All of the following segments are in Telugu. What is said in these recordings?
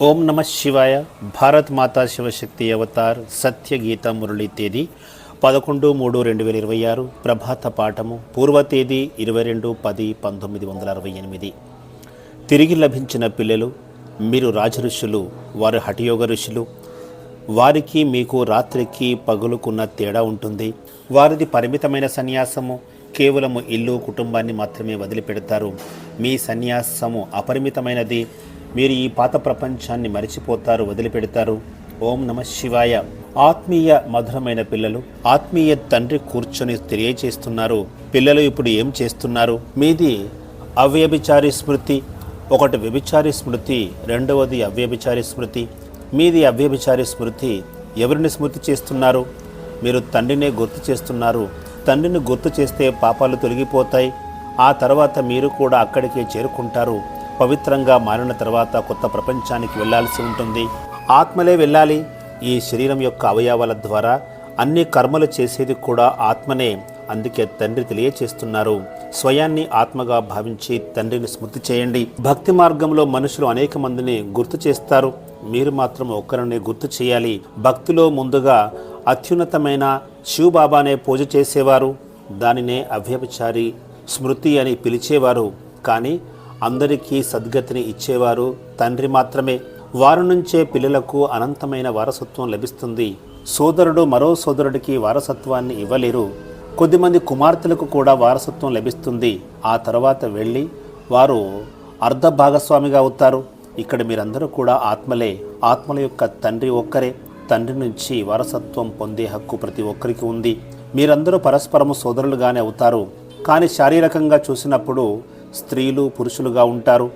ఓం నమ శివాయ. భారత్ మాతా శివశక్తి అవతార్ సత్య గీత మురళి తేదీ 11/3/2026. ప్రభాత పాఠము పూర్వ తేదీ 22/10/1968. తిరిగి లభించిన పిల్లలు మీరు రాజ ఋషులు, వారు హఠయోగ ఋషులు. వారికి మీకు రాత్రికి పగులుకున్న తేడా ఉంటుంది. వారిది పరిమితమైన సన్యాసము, కేవలము ఇల్లు కుటుంబాన్ని మాత్రమే వదిలిపెడతారు. మీ సన్యాసము అపరిమితమైనది. మీరు ఈ పాత ప్రపంచాన్ని మరిచిపోతారు, వదిలిపెడతారు. ఓం నమ శివాయ. ఆత్మీయ మధురమైన పిల్లలు, ఆత్మీయ తండ్రి కూర్చొని తెలియచేస్తున్నారు. పిల్లలు ఇప్పుడు ఏం చేస్తున్నారు? మీది అవ్యభిచారి స్మృతి. ఒకటి వ్యభిచారి స్మృతి, రెండవది అవ్యభిచారి స్మృతి. మీది అవ్యభిచారి స్మృతి. ఎవరిని స్మృతి చేస్తున్నారు? మీరు తండ్రినే గుర్తు చేస్తున్నారు. తండ్రిని గుర్తు చేస్తే పాపాలు తొలగిపోతాయి. ఆ తర్వాత మీరు కూడా అక్కడికే చేరుకుంటారు. పవిత్రంగా మారిన తర్వాత కొత్త ప్రపంచానికి వెళ్ళాల్సి ఉంటుంది. ఆత్మలే వెళ్ళాలి. ఈ శరీరం యొక్క అవయవాల ద్వారా అన్ని కర్మలు చేసేది కూడా ఆత్మనే. అందుకే తండ్రి తెలియచేస్తున్నారు. స్వయాన్ని ఆత్మగా భావించి తండ్రిని స్మృతి చేయండి. భక్తి మార్గంలో మనుషులు అనేక మందిని గుర్తు చేస్తారు. మీరు మాత్రం ఒక్కరిని గుర్తు చేయాలి. భక్తిలో ముందుగా అత్యున్నతమైన శివబాబానే పూజ చేసేవారు. దానినే అవ్యభిచారి స్మృతి అని పిలిచేవారు. కానీ అందరికీ సద్గతిని ఇచ్చేవారు తండ్రి మాత్రమే. వారి నుంచే పిల్లలకు అనంతమైన వారసత్వం లభిస్తుంది. సోదరుడు మరో సోదరుడికి వారసత్వాన్ని ఇవ్వలేరు. కొద్దిమంది కుమార్తెలకు కూడా వారసత్వం లభిస్తుంది. ఆ తర్వాత వెళ్ళి వారు అర్ధ భాగస్వామిగా అవుతారు. ఇక్కడ మీరందరూ కూడా ఆత్మలే. ఆత్మల యొక్క తండ్రి ఒక్కరే. తండ్రి నుంచి వారసత్వం పొందే హక్కు ప్రతి ఒక్కరికి ఉంది. మీరందరూ పరస్పరము సోదరులుగానే అవుతారు. కానీ శారీరకంగా చూసినప్పుడు స్త్రీలు పురుషులుగా ఉంటారు.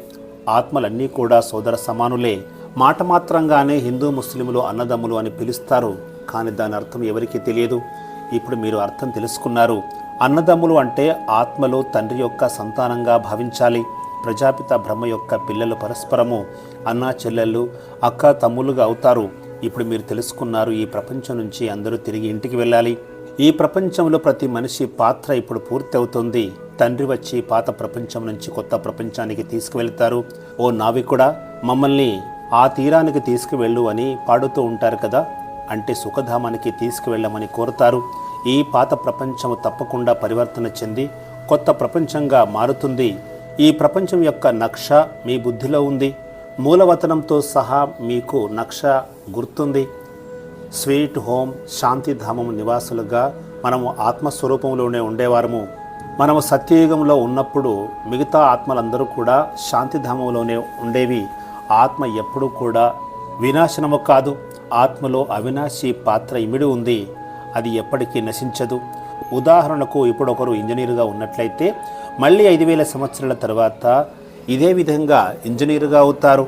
ఆత్మలన్నీ కూడా సోదర సమానులే. మాట మాత్రంగానే హిందూ ముస్లింలు అన్నదమ్ములు అని పిలుస్తారు. కానీ దాని అర్థం ఎవరికీ తెలియదు. ఇప్పుడు మీరు అర్థం తెలుసుకున్నారు. అన్నదమ్ములు అంటే ఆత్మలు తండ్రి యొక్క సంతానంగా భావించాలి. ప్రజాపిత బ్రహ్మ యొక్క పిల్లలు పరస్పరము అన్నా చెల్లెళ్ళు, అక్క తమ్ములుగా అవుతారు. ఇప్పుడు మీరు తెలుసుకున్నారు. ఈ ప్రపంచం నుంచి అందరూ తిరిగి ఇంటికి వెళ్ళాలి. ఈ ప్రపంచంలో ప్రతి మనిషి పాత్ర ఇప్పుడు పూర్తి అవుతుంది. తండ్రి వచ్చి పాత ప్రపంచం నుంచి కొత్త ప్రపంచానికి తీసుకువెళ్తారు. ఓ నావికుడా, మమ్మల్ని ఆ తీరానికి తీసుకువెళ్ళు అని పాడుతూ ఉంటారు కదా. అంటే సుఖధామానికి తీసుకువెళ్ళమని కోరుతారు. ఈ పాత ప్రపంచము తప్పకుండా పరివర్తన చెంది కొత్త ప్రపంచంగా మారుతుంది. ఈ ప్రపంచం యొక్క నక్ష మీ బుద్ధిలో ఉంది. మూలవతనంతో సహా మీకు నక్ష గుర్తుంది. స్వీట్ హోమ్, శాంతిధామం నివాసులుగా మనము ఆత్మస్వరూపంలోనే ఉండేవారము. మనము సత్యయుగంలో ఉన్నప్పుడు మిగతా ఆత్మలందరూ కూడా శాంతిధామంలోనే ఉండేవి. ఆత్మ ఎప్పుడూ కూడా వినాశనము కాదు. ఆత్మలో అవినాశి పాత్ర ఇమిడి ఉంది. అది ఎప్పటికీ నశించదు. ఉదాహరణకు ఇప్పుడు ఒకరు ఇంజనీరుగా ఉన్నట్లయితే మళ్ళీ 5000 సంవత్సరాల తర్వాత ఇదే విధంగా ఇంజనీరుగా అవుతారు.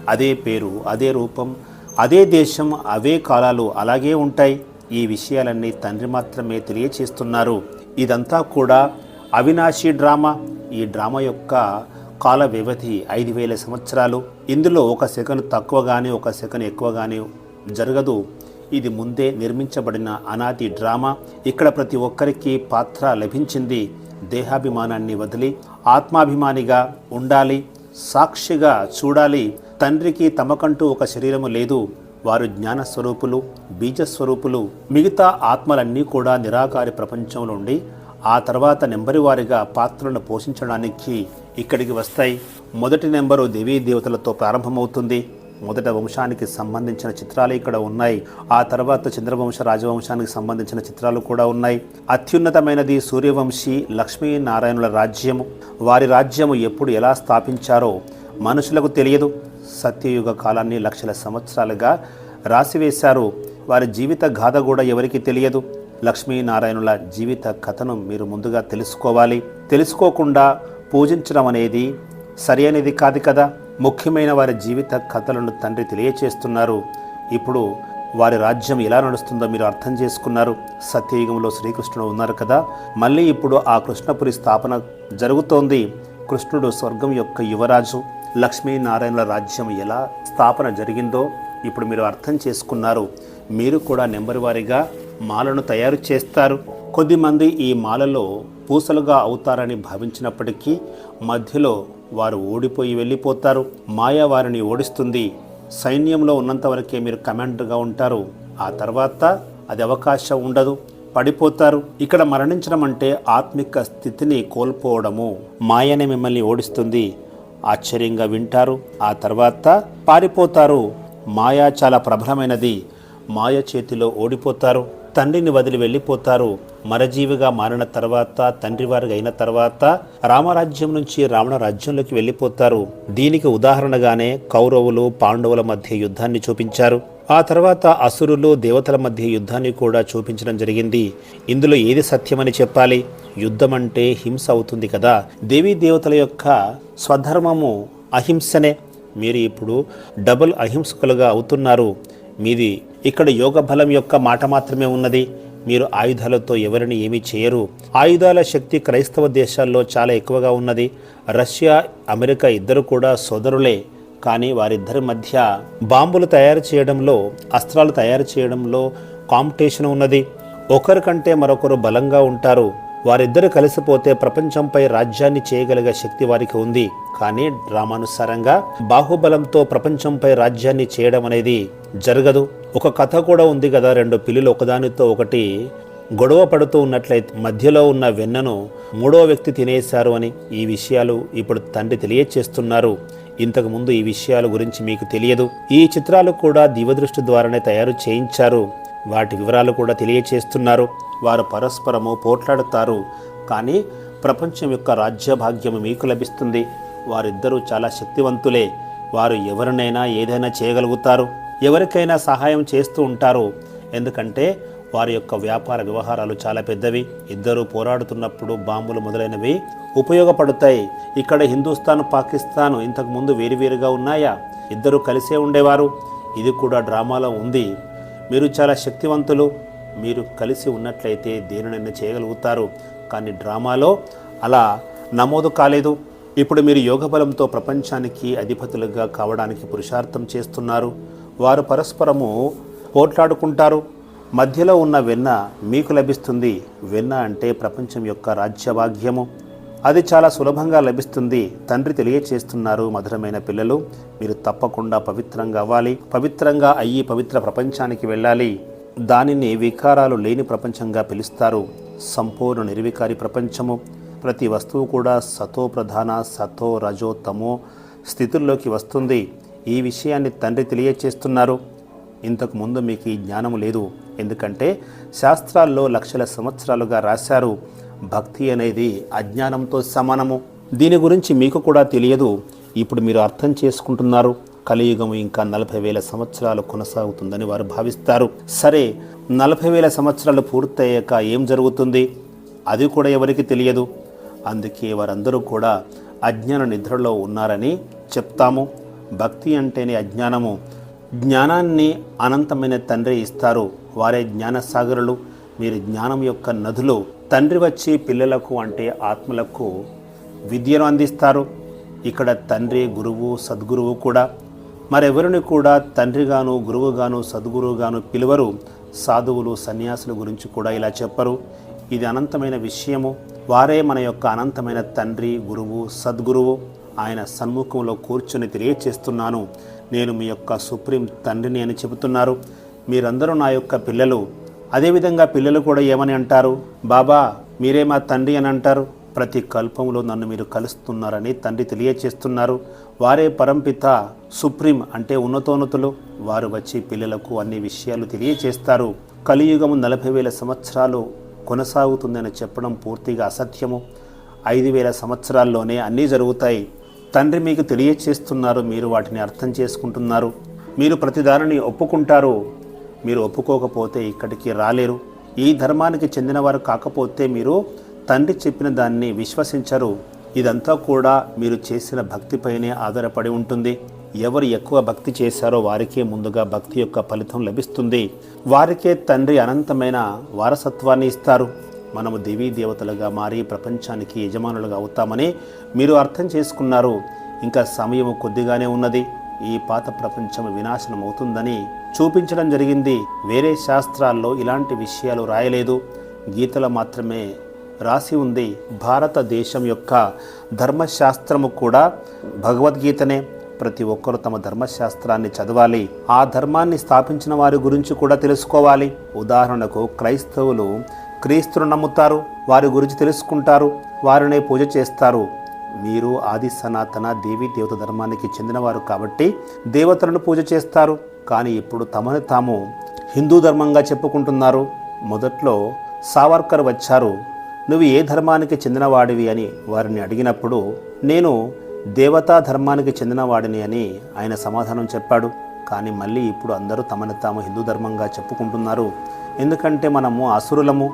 అదే పేరు, అదే రూపం, అదే దేశం, అవే కాలాలు అలాగే ఉంటాయి. ఈ విషయాలన్నీ తండ్రి మాత్రమే తెలియచేస్తున్నారు. ఇదంతా కూడా అవినాశి డ్రామా. ఈ డ్రామా యొక్క కాల వ్యవధి 5000 సంవత్సరాలు. ఇందులో ఒక సెకను తక్కువగానే ఒక సెకను ఎక్కువగానే జరగదు. ఇది ముందే నిర్మించబడిన అనాది డ్రామా. ఇక్కడ ప్రతి ఒక్కరికి పాత్ర లభించింది. దేహాభిమానాన్ని వదిలి ఆత్మాభిమానిగా ఉండాలి. సాక్షిగా చూడాలి. తండ్రికి తమకంటూ ఒక శరీరము లేదు. వారు జ్ఞానస్వరూపులు, బీజస్వరూపులు. మిగతా ఆత్మలన్నీ కూడా నిరాకారి ప్రపంచంలో ఉండి ఆ తర్వాత నెంబరి వారిగా పాత్రలను పోషించడానికి ఇక్కడికి వస్తాయి. మొదటి నెంబరు దేవీ దేవతలతో ప్రారంభమవుతుంది. మొదట వంశానికి సంబంధించిన చిత్రాలు ఇక్కడ ఉన్నాయి. ఆ తర్వాత చంద్రవంశ రాజవంశానికి సంబంధించిన చిత్రాలు కూడా ఉన్నాయి. అత్యున్నతమైనది సూర్యవంశీ లక్ష్మీనారాయణుల రాజ్యము. వారి రాజ్యము ఎప్పుడు ఎలా స్థాపించారో మనుషులకు తెలియదు. సత్యయుగ కాలాన్ని లక్షల సంవత్సరాలుగా రాసివేశారు. వారి జీవిత గాథ కూడా ఎవరికి తెలియదు. లక్ష్మీనారాయణుల జీవిత కథను మీరు ముందుగా తెలుసుకోవాలి. తెలుసుకోకుండా పూజించడం అనేది సరి అనేది కాదు కదా. ముఖ్యమైన వారి జీవిత కథలను తండ్రి తెలియచేస్తున్నారు. ఇప్పుడు వారి రాజ్యం ఎలా నడుస్తుందో మీరు అర్థం చేసుకున్నారు. సత్యయుగంలో శ్రీకృష్ణుడు ఉన్నారు కదా. మళ్ళీ ఇప్పుడు ఆ కృష్ణపురి స్థాపన జరుగుతోంది. కృష్ణుడు స్వర్గం యొక్క యువరాజు. లక్ష్మీనారాయణుల రాజ్యం ఎలా స్థాపన జరిగిందో ఇప్పుడు మీరు అర్థం చేసుకున్నారు. మీరు కూడా నెంబర్ వారీగా మాలను తయారు చేస్తారు. కొద్దిమంది ఈ మాలలో పూసలుగా అవుతారని భావించినప్పటికీ మధ్యలో వారు ఓడిపోయి వెళ్ళిపోతారు. మాయ వారిని ఓడిస్తుంది. సైన్యంలో ఉన్నంత వరకే మీరు కమాండర్గా ఉంటారు. ఆ తర్వాత అది అవకాశం ఉండదు, పడిపోతారు. ఇక్కడ మరణించడం అంటే ఆత్మిక స్థితిని కోల్పోవడము. మాయనే మిమ్మల్ని ఓడిస్తుంది. ఆశ్చర్యంగా వింటారు, ఆ తర్వాత పారిపోతారు. మాయ చాలా ప్రబలమైనది. మాయ చేతిలో ఓడిపోతారు, తండ్రిని వదిలి వెళ్ళిపోతారు. మరజీవిగా మారిన తర్వాత, తండ్రి వారిగా అయిన తర్వాత రామరాజ్యం నుంచి రావణ రాజ్యంలోకి వెళ్ళిపోతారు. దీనికి ఉదాహరణగానే కౌరవులు పాండవుల మధ్య యుద్ధాన్ని చూపించారు. ఆ తర్వాత అసురులు దేవతల మధ్య యుద్ధాన్ని కూడా చూపించడం జరిగింది. ఇందులో ఏది సత్యమని చెప్పాలి? యుద్ధం అంటే హింస అవుతుంది కదా. దేవీ దేవతల యొక్క స్వధర్మము అహింసనే. మీరు ఇప్పుడు డబుల్ అహింసకులుగా అవుతున్నారు. మీది ఇక్కడ యోగ బలం యొక్క మాట మాత్రమే ఉన్నది. మీరు ఆయుధాలతో ఎవరిని ఏమీ చేయరు. ఆయుధాల శక్తి క్రైస్తవ దేశాల్లో చాలా ఎక్కువగా ఉన్నది. రష్యా, అమెరికా ఇద్దరు కూడా సోదరులే. కానీ వారిద్దరి మధ్య బాంబులు తయారు చేయడంలో, అస్త్రాలు తయారు చేయడంలో కాంపిటీషన్ ఉన్నది. ఒకరికంటే మరొకరు బలంగా ఉంటారు. వారిద్దరు కలిసిపోతే ప్రపంచంపై రాజ్యాన్ని చేయగలిగే శక్తి వారికి ఉంది. కానీ డ్రామానుసారంగా బాహుబలంతో ప్రపంచంపై రాజ్యాన్ని చేయడం అనేది జరగదు. ఒక కథ కూడా ఉంది కదా, రెండు పిల్లులు ఒకదానితో ఒకటి గొడవ పడుతూ ఉన్నట్లయితే మధ్యలో ఉన్న వెన్నను మూడో వ్యక్తి తినేశారు అని. ఈ విషయాలు ఇప్పుడు తండ్రి తెలియచేస్తున్నారు. ఇంతకుముందు ఈ విషయాల గురించి మీకు తెలియదు. ఈ చిత్రాలు కూడా దివ్యదృష్టి ద్వారానే తయారు చేయించారు. వాటి వివరాలు కూడా తెలియచేస్తున్నారు. వారు పరస్పరము పోట్లాడుతారు, కానీ ప్రపంచం యొక్క రాజ్యభాగ్యము మీకు లభిస్తుంది. వారిద్దరూ చాలా శక్తివంతులే. వారు ఎవరినైనా ఏదైనా చేయగలుగుతారు, ఎవరికైనా సహాయం చేస్తూ ఉంటారు. ఎందుకంటే వారి యొక్క వ్యాపార వ్యవహారాలు చాలా పెద్దవి. ఇద్దరు పోరాడుతున్నప్పుడు బాంబులు మొదలైనవి ఉపయోగపడతాయి. ఇక్కడ హిందుస్థాన్, పాకిస్తాన్ ఇంతకుముందు వేరువేరుగా ఉన్నాయా? ఇద్దరు కలిసే ఉండేవారు. ఇది కూడా డ్రామాలో ఉంది. మీరు చాలా శక్తివంతులు. మీరు కలిసి ఉన్నట్లయితే దేనినైనా చేయగలుగుతారు. కానీ డ్రామాలో అలా నమోదు కాలేదు. ఇప్పుడు మీరు యోగ బలంతో ప్రపంచానికి అధిపతులుగా కావడానికి పురుషార్థం చేస్తున్నారు. వారు పరస్పరము పోట్లాడుకుంటారు. మధ్యలో ఉన్న వెన్న మీకు లభిస్తుంది. వెన్న అంటే ప్రపంచం యొక్క రాజ్యభాగ్యము. అది చాలా సులభంగా లభిస్తుంది. తండ్రి తెలియచేస్తున్నారు, మధురమైన పిల్లలు, మీరు తప్పకుండా పవిత్రంగా అవ్వాలి. పవిత్రంగా అయ్యి పవిత్ర ప్రపంచానికి వెళ్ళాలి. దానిని వికారాలు లేని ప్రపంచంగా పిలుస్తారు. సంపూర్ణ నిర్వికారి ప్రపంచము. ప్రతి వస్తువు కూడా సతో ప్రధాన, సతో రజో తమో స్థితుల్లోకి వస్తుంది. ఈ విషయాన్ని తండ్రి తెలియచేస్తున్నారు. ఇంతకు ముందు మీకు ఈ జ్ఞానము లేదు. ఎందుకంటే శాస్త్రాల్లో లక్షల సంవత్సరాలుగా రాశారు, భక్తి అనేది అజ్ఞానంతో సమానము. దీని గురించి మీకు కూడా తెలియదు. ఇప్పుడు మీరు అర్థం చేసుకుంటున్నారు. కలియుగము ఇంకా 40,000 సంవత్సరాలు కొనసాగుతుందని వారు భావిస్తారు. సరే, 40,000 సంవత్సరాలు పూర్తయ్యాక ఏం జరుగుతుంది? అది కూడా ఎవరికి తెలియదు. అందుకే వారందరూ కూడా అజ్ఞాన నిద్రలో ఉన్నారని చెప్తాము. భక్తి అంటేనే అజ్ఞానము. జ్ఞానాన్ని అనంతమైన తండ్రి ఇస్తారు. వారే జ్ఞానసాగరులు. మీరు జ్ఞానం యొక్క నదులు. తండ్రి వచ్చి పిల్లలకు అంటే ఆత్మలకు విద్యను అందిస్తారు. ఇక్కడ తండ్రి, గురువు, సద్గురువు కూడా. మరెవరిని కూడా తండ్రిగాను, గురువుగాను, సద్గురువుగాను పిలువరు. సాధువులు, సన్యాసుల గురించి కూడా ఇలా చెప్పరు. ఇది అనంతమైన విషయము. వారే మన యొక్క అనంతమైన తండ్రి, గురువు, సద్గురువు. ఆయన సన్ముఖంలో కూర్చొని తెలియచేస్తున్నాను, నేను మీ యొక్క సుప్రీం తండ్రిని అని చెబుతున్నారు. మీరందరూ నా యొక్క పిల్లలు. అదేవిధంగా పిల్లలు కూడా ఏమని అంటారు? బాబా, మీరే మా తండ్రి అని అంటారు. ప్రతి కల్పంలో నన్ను మీరు కలుస్తున్నారని తండ్రి తెలియచేస్తున్నారు. వారే పరంపిత, సుప్రీం అంటే ఉన్నతోన్నతులు. వారు వచ్చి పిల్లలకు అన్ని విషయాలు తెలియచేస్తారు. కలియుగము 40,000 సంవత్సరాలు కొనసాగుతుందని చెప్పడం పూర్తిగా అసత్యము. 5,000 సంవత్సరాల్లోనే అన్నీ జరుగుతాయి. తండ్రి మీకు తెలియచేస్తున్నారు. మీరు వాటిని అర్థం చేసుకుంటున్నారు. మీరు ప్రతిదానిని ఒప్పుకుంటారు. మీరు ఒప్పుకోకపోతే ఇక్కడికి రాలేరు. ఈ ధర్మానికి చెందినవారు కాకపోతే మీరు తండ్రి చెప్పిన దాన్ని విశ్వసించరు. ఇదంతా కూడా మీరు చేసిన భక్తిపైనే ఆధారపడి ఉంటుంది. ఎవరు ఎక్కువ భక్తి చేశారో వారికే ముందుగా భక్తి యొక్క ఫలితం లభిస్తుంది. వారికే తండ్రి అనంతమైన వారసత్వాన్ని ఇస్తారు. మనము దేవీ దేవతలుగా మారి ప్రపంచానికి యజమానులుగా అవుతామని మీరు అర్థం చేసుకున్నారు. ఇంకా సమయం కొద్దిగానే ఉన్నది. ఈ పాత ప్రపంచం వినాశనం అవుతుందని చూపించడం జరిగింది. వేరే శాస్త్రాల్లో ఇలాంటి విషయాలు రాయలేదు. గీతలో మాత్రమే రాసి ఉంది. భారతదేశం యొక్క ధర్మశాస్త్రము కూడా భగవద్గీతనే. ప్రతి ఒక్కరూ తమ ధర్మశాస్త్రాన్ని చదవాలి. ఆ ధర్మాన్ని స్థాపించిన వారి గురించి కూడా తెలుసుకోవాలి. ఉదాహరణకు క్రైస్తవులు క్రీస్తును నమ్ముతారు, వారి గురించి తెలుసుకుంటారు, వారినే పూజ చేస్తారు. మీరు ఆది సనాతన దేవీ దేవత ధర్మానికి చెందినవారు కాబట్టి దేవతలను పూజ చేస్తారు. కానీ ఇప్పుడు తమను తాము హిందూ ధర్మంగా చెప్పుకుంటున్నారు. మొదట్లో సావర్కర్ వచ్చారు, నువ్వు ఏ ధర్మానికి చెందినవాడివి అని వారిని అడిగినప్పుడు నేను దేవతా ధర్మానికి చెందినవాడిని అని ఆయన సమాధానం చెప్పాడు. కానీ మళ్ళీ ఇప్పుడు అందరూ తమను తాము హిందూ ధర్మంగా చెప్పుకుంటున్నారు. ఎందుకంటే మనము అసురులము,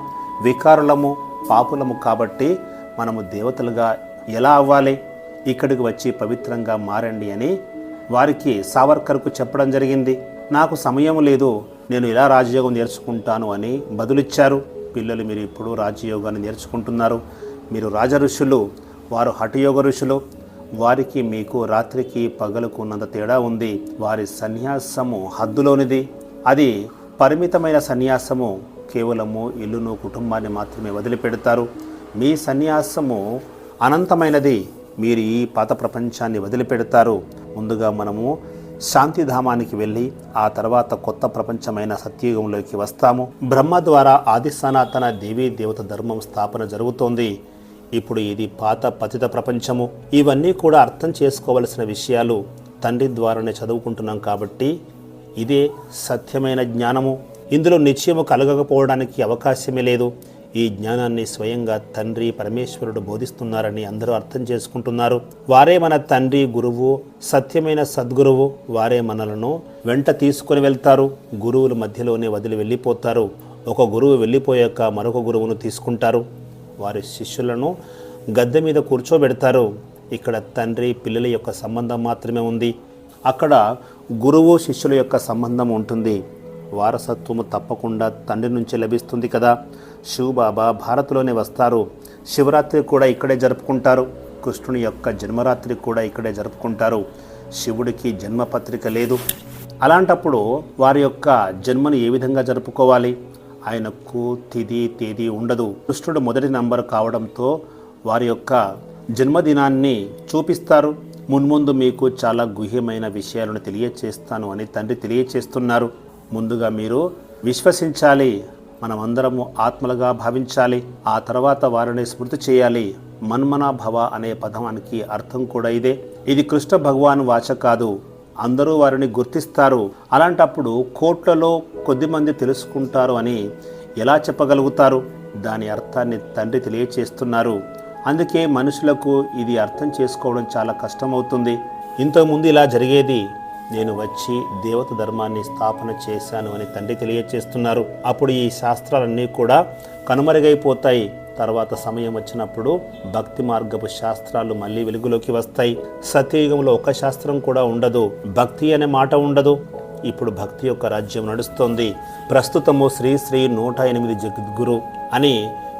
వికారులము, పాపులము కాబట్టి మనము దేవతలుగా ఎలా అవ్వాలి, ఇక్కడికి వచ్చి పవిత్రంగా మారండి అని వారికి సావర్కర్కు చెప్పడం జరిగింది. నాకు సమయం లేదు, నేను ఇలా రాజయోగం నేర్చుకుంటాను అని బదులిచ్చారు. పిల్లలు మీరు ఇప్పుడు రాజయోగాన్ని నేర్చుకుంటున్నారు. మీరు రాజ ఋషులు, వారు హఠయోగ ఋషులు. వారికి మీకు రాత్రికి పగలుకు ఉన్నంత తేడా ఉంది. వారి సన్యాసము హద్దులోనిది, అది పరిమితమైన సన్యాసము. కేవలము ఇల్లును కుటుంబాన్ని మాత్రమే వదిలిపెడతారు. మీ సన్యాసము అనంతమైనది. మీరు ఈ పాత ప్రపంచాన్ని వదిలిపెడతారు. ముందుగా మనము శాంతిధామానికి వెళ్ళి ఆ తర్వాత కొత్త ప్రపంచమైన సత్యయుగంలోకి వస్తాము. బ్రహ్మ ద్వారా ఆది సనాతన దేవీ దేవత ధర్మం స్థాపన జరుగుతోంది. ఇప్పుడు ఇది పాత పతిత ప్రపంచము. ఇవన్నీ కూడా అర్థం చేసుకోవలసిన విషయాలు తండ్రి ద్వారానే చదువుకుంటున్నాం కాబట్టి ఇదే సత్యమైన జ్ఞానము. ఇందులో నిశ్చయము కలగకపోవడానికి అవకాశమే లేదు. ఈ జ్ఞానాన్ని స్వయంగా తండ్రి పరమేశ్వరుడు బోధిస్తున్నారని అందరూ అర్థం చేసుకుంటున్నారు. వారే మన తండ్రి, గురువు, సత్యమైన సద్గురువు. వారే మనలను వెంట తీసుకుని వెళ్తారు. గురువుల మధ్యలోనే వదిలి వెళ్ళిపోతారు. ఒక గురువు వెళ్ళిపోయాక మరొక గురువును తీసుకుంటారు. వారి శిష్యులను గద్దె మీద కూర్చోబెడతారు. ఇక్కడ తండ్రి పిల్లల యొక్క సంబంధం మాత్రమే ఉంది. అక్కడ గురువు శిష్యుల యొక్క సంబంధం ఉంటుంది. వారసత్వము తప్పకుండా తండ్రి నుంచి లభిస్తుంది కదా. శివబాబా భారత్లోనే వస్తారు. శివరాత్రి కూడా ఇక్కడే జరుపుకుంటారు. కృష్ణుని యొక్క జన్మరాత్రి కూడా ఇక్కడే జరుపుకుంటారు. శివుడికి జన్మపత్రిక లేదు. అలాంటప్పుడు వారి యొక్క జన్మను ఏ విధంగా జరుపుకోవాలి? ఆయనకు తిథి తేదీ ఉండదు. కృష్ణుడు మొదటి నంబర్ కావడంతో వారి యొక్క జన్మదినాన్ని చూపిస్తారు. మున్ముందు మీకు చాలా గుహ్యమైన విషయాలను తెలియచేస్తాను అని తండ్రి తెలియచేస్తున్నారు. ముందుగా మీరు విశ్వసించాలి. మనమందరము ఆత్మలుగా భావించాలి. ఆ తర్వాత వారిని స్మృతి చేయాలి. మన్మనా భవ అనే పదానికి అర్థం కూడా ఇదే. ఇది కృష్ణ భగవాన్ వాచ కాదు. అందరూ వారిని గుర్తిస్తారు. అలాంటప్పుడు కోట్లలో కొద్దిమంది తెలుసుకుంటారు అని ఎలా చెప్పగలుగుతారు? దాని అర్థాన్ని తండ్రి తెలియచేస్తున్నారు. అందుకే మనుషులకు ఇది అర్థం చేసుకోవడం చాలా కష్టమవుతుంది. ఇంతకుముందు ఇలా జరిగేది, నేను వచ్చి దేవత ధర్మాన్ని స్థాపన చేశాను అని తండ్రి తెలియచేస్తున్నారు. అప్పుడు ఈ శాస్త్రాలన్నీ కూడా కనుమరుగైపోతాయి. తర్వాత సమయం వచ్చినప్పుడు భక్తి మార్గపు శాస్త్రాలు మళ్ళీ వెలుగులోకి వస్తాయి. సత్యయుగంలో ఒక శాస్త్రం కూడా ఉండదు. భక్తి అనే మాట ఉండదు. ఇప్పుడు భక్తి యొక్క రాజ్యం నడుస్తోంది. ప్రస్తుతము శ్రీ శ్రీ 108 జగద్గురు అని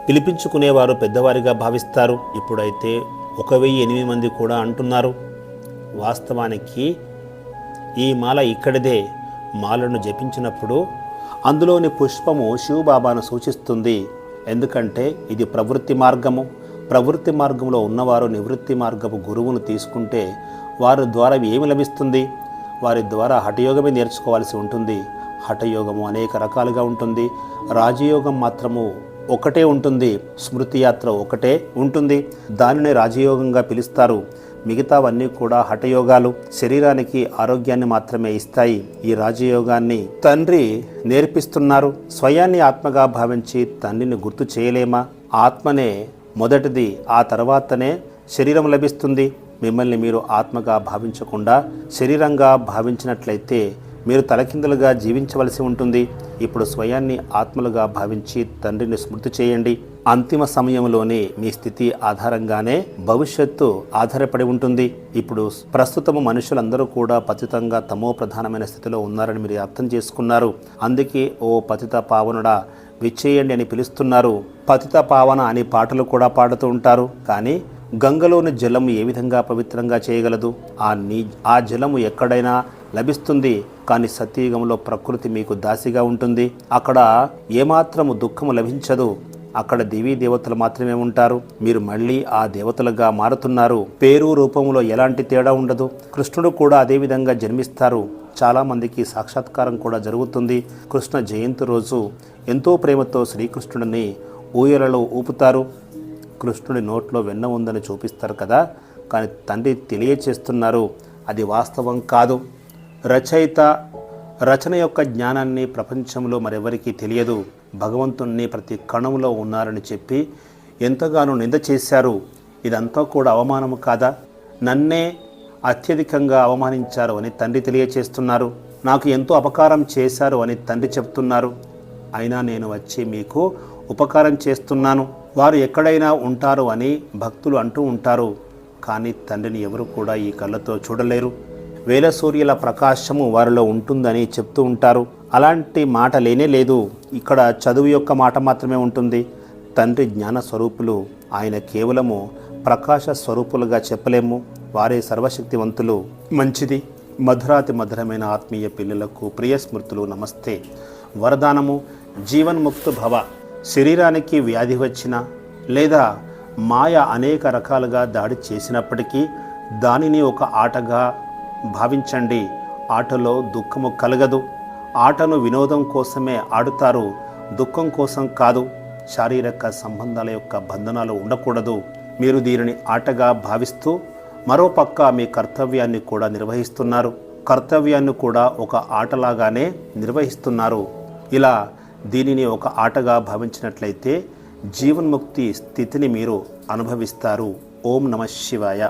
పిలిపించుకునేవారు పెద్దవారిగా భావిస్తారు. ఇప్పుడైతే 1008 మంది కూడా అంటున్నారు. వాస్తవానికి ఈ మాల ఇక్కడిదే. మాలను జపించినప్పుడు అందులోని పుష్పము శివబాబాను సూచిస్తుంది. ఎందుకంటే ఇది ప్రవృత్తి మార్గము. ప్రవృత్తి మార్గంలో ఉన్నవారు నివృత్తి మార్గపు గురువును తీసుకుంటే వారి ద్వారా ఏమి లభిస్తుంది? వారి ద్వారా హఠయోగమే నేర్చుకోవాల్సి ఉంటుంది. హఠయోగము అనేక రకాలుగా ఉంటుంది. రాజయోగం మాత్రము ఒకటే ఉంటుంది. స్మృతి యాత్ర ఒకటే ఉంటుంది. దానిని రాజయోగంగా పిలుస్తారు. మిగతావన్నీ కూడా హఠయోగాలు. శరీరానికి ఆరోగ్యాన్ని మాత్రమే ఇస్తాయి. ఈ రాజయోగాన్ని తండ్రి నేర్పిస్తున్నారు. స్వయాన్ని ఆత్మగా భావించి తండ్రిని గుర్తు చేయలేమా? ఆత్మనే మొదటిది, ఆ తర్వాతనే శరీరం లభిస్తుంది. మిమ్మల్ని మీరు ఆత్మగా భావించకుండా శరీరంగా భావించినట్లయితే మీరు తలకిందులుగా జీవించవలసి ఉంటుంది. ఇప్పుడు స్వయాన్ని ఆత్మలుగా భావించి తండ్రిని స్మృతి చేయండి. అంతిమ సమయంలోనే మీ స్థితి ఆధారంగానే భవిష్యత్తు ఆధారపడి ఉంటుంది. ఇప్పుడు ప్రస్తుతము మనుషులందరూ కూడా పతితంగా తమో ప్రధానమైన స్థితిలో ఉన్నారని మీరు అర్థం చేసుకున్నారు. అందుకే ఓ పతిత పావనుడా విచ్చేయండి అని పిలుస్తున్నారు. పతిత పావన అని పాటలు కూడా పాడుతూ ఉంటారు. కానీ గంగలోని జలము ఏ విధంగా పవిత్రంగా చేయగలదు? ఆ జలము ఎక్కడైనా లభిస్తుంది. కానీ సత్యయుగంలో ప్రకృతి మీకు దాసిగా ఉంటుంది. అక్కడ ఏమాత్రము దుఃఖము లభించదు. అక్కడ దేవీ దేవతలు మాత్రమే ఉంటారు. మీరు మళ్ళీ ఆ దేవతలుగా మారుతున్నారు. పేరు రూపంలో ఎలాంటి తేడా ఉండదు. కృష్ణుడు కూడా అదే విధంగా జన్మిస్తారు. చాలామందికి సాక్షాత్కారం కూడా జరుగుతుంది. కృష్ణ జయంతి రోజు ఎంతో ప్రేమతో శ్రీకృష్ణుడిని ఊయలలో ఊపుతారు. కృష్ణుడి నోట్లో వెన్న ఉందని చూపిస్తారు కదా, కానీ తండ్రి తెలియచేస్తున్నారు అది వాస్తవం కాదు. రచన యొక్క జ్ఞానాన్ని ప్రపంచంలో మరెవరికీ తెలియదు. భగవంతుణ్ణి ప్రతి కణంలో ఉన్నారని చెప్పి ఎంతగానో నింద చేశారు. ఇదంతా కూడా అవమానము కాదా? నన్నే అత్యధికంగా అవమానించారు అని తండ్రి తెలియచేస్తున్నారు. నాకు ఎంతో అపకారం చేశారు అని తండ్రి చెప్తున్నారు. అయినా నేను వచ్చి మీకు ఉపకారం చేస్తున్నాను. వారు ఎక్కడైనా ఉంటారు అని భక్తులు అంటూ ఉంటారు. కానీ తండ్రిని ఎవరు కూడా ఈ కళ్ళతో చూడలేరు. వేల సూర్యుల ప్రకాశము వారిలో ఉంటుందని చెప్తూ ఉంటారు. అలాంటి మాట లేనే లేదు. ఇక్కడ చదువు యొక్క మాట మాత్రమే ఉంటుంది. తండ్రి జ్ఞాన స్వరూపులు. ఆయన కేవలము ప్రకాశ స్వరూపులుగా చెప్పలేము. వారే సర్వశక్తివంతులు. మంచిది. మధురాతి మధురమైన ఆత్మీయ పిల్లలకు ప్రియ స్మృతులు నమస్తే. వరదానము జీవన్ముక్త భవ. శరీరానికి వ్యాధి వచ్చినా లేదా మాయ అనేక రకాలుగా దాడి చేసినప్పటికీ దానిని ఒక ఆటగా భావించండి. ఆటలో దుఃఖము కలగదు. ఆటను వినోదం కోసమే ఆడుతారు, దుఃఖం కోసం కాదు. శారీరక సంబంధాల యొక్క బంధనాలు ఉండకూడదు. మీరు దీనిని ఆటగా భావిస్తూ మరోపక్క మీ కర్తవ్యాన్ని కూడా నిర్వహిస్తున్నారు. కర్తవ్యాన్ని కూడా ఒక ఆటలాగానే నిర్వహిస్తున్నారు. ఇలా దీనిని ఒక ఆటగా భావించినట్లయితే జీవన్ముక్తి స్థితిని మీరు అనుభవిస్తారు. ఓం నమః శివాయ.